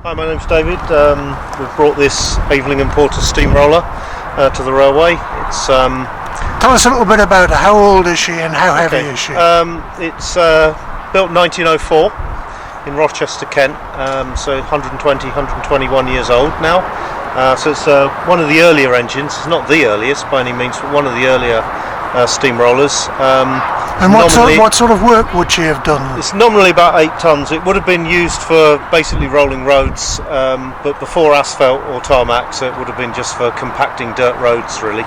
Hi, my name's David. We've brought this Aveling and Porter steamroller to the railway. It's Tell us a little bit about her. How old is she and how heavy is she? It's built 1904 in Rochester, Kent, so 121 years old now. So it's one of the earlier engines. It's not the earliest by any means, but one of the earlier steamrollers. And what sort of work would she have done? It's nominally about 8 tonnes. It would have been used for basically rolling roads, but before asphalt or tarmac, so it would have been just for compacting dirt roads, really.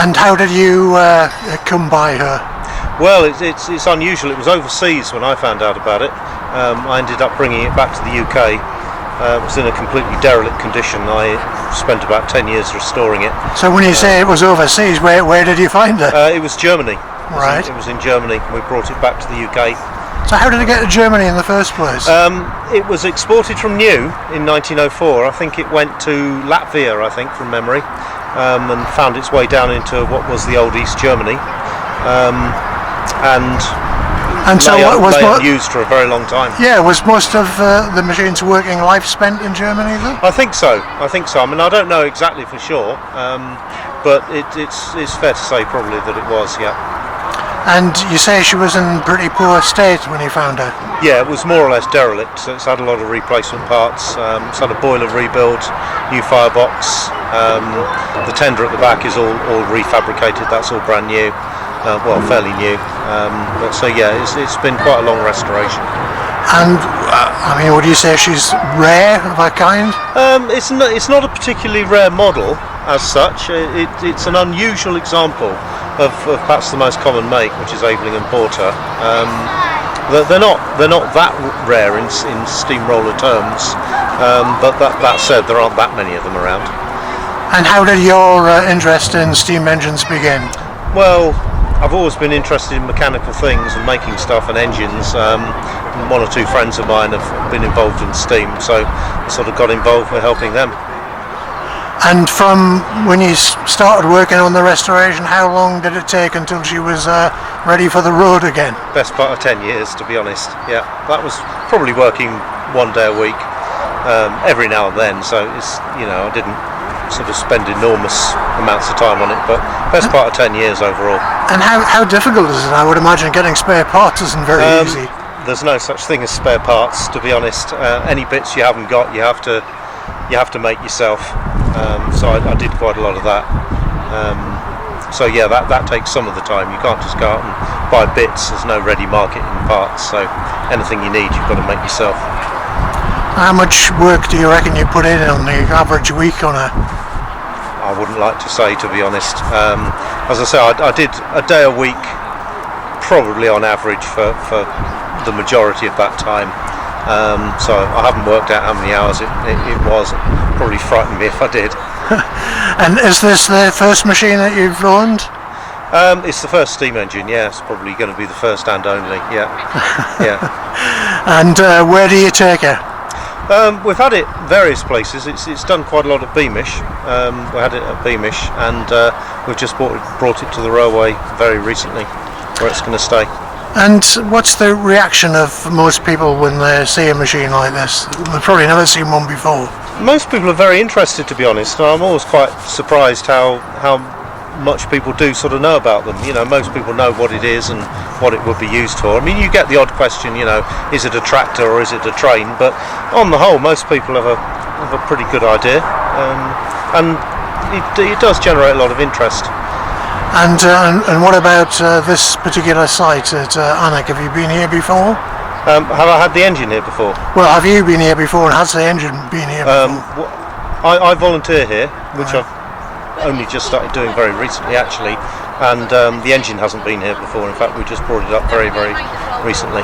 And how did you come by her? Well, it's unusual. It was overseas when I found out about it. I ended up bringing it back to the UK. It was in a completely derelict condition. I spent about 10 years restoring it. So when you say it was overseas, where did you find her? It was Germany. Right. It was in Germany. We brought it back to the UK. So how did it get to Germany in the first place? It was exported from New in 1904. I think it went to Latvia, I think, from memory, and found its way down into what was the old East Germany. And so what was used for a very long time. Yeah, was most of the machine's working life spent in Germany then? I think so. I mean, I don't know exactly for sure, but it's fair to say probably that it was. Yeah. And you say she was in pretty poor state when you found her? Yeah, it was more or less derelict. So it's had a lot of replacement parts. It's had a boiler rebuild, new firebox. The tender at the back is all refabricated. That's all brand new. Well, fairly new. But so yeah, it's been quite a long restoration. And I mean, would you say she's rare of her kind? It's not a particularly rare model as such. It's an unusual example of perhaps the most common make, which is Aveling and Porter. They're not that rare in steamroller terms, but that said, there aren't that many of them around. And how did your interest in steam engines begin? Well, I've always been interested in mechanical things and making stuff and engines. One or two friends of mine have been involved in steam, so I sort of got involved with helping them. And from when you started working on the restoration, how long did it take until she was ready for the road again? Best part of 10 years, to be honest. Yeah, that was probably working one day a week, every now and then, so it's, I didn't sort of spend enormous amounts of time on it, but best part of 10 years overall. And how difficult is it? I would imagine getting spare parts isn't very easy. There's no such thing as spare parts, to be honest. Any bits you haven't got, you have to make yourself. So I did quite a lot of that. So yeah, that takes some of the time. You can't just go out and buy bits. There's no ready market in parts, so anything you need, you've got to make yourself. How much work do you reckon you put in on the average week on her? I wouldn't like to say, to be honest. As I say, I did a day a week, probably on average for the majority of that time. So I haven't worked out how many hours it was. It'd probably frighten me if I did. And is this the first machine that you've owned? It's the first steam engine, yeah. It's probably going to be the first and only, yeah. Yeah. And where do you take her? We've had it various places. It's done quite a lot at Beamish. We had it at Beamish, and we've just brought it to the railway very recently, where it's going to stay. And what's the reaction of most people when they see a machine like this? They've probably never seen one before. Most people are very interested, to be honest. I'm always quite surprised how much people do sort of know about them. Most people know what it is and what it would be used for. I mean, you get the odd question, is it a tractor or is it a train? But on the whole, most people have a pretty good idea, and it does generate a lot of interest. And what about this particular site at Alnwick? Have you been here before? Have I had the engine here before? Well, have you been here before, and has the engine been here before? I volunteer here, which I've only just started doing very recently, actually, and the engine hasn't been here before. In fact, we just brought it up very, very recently.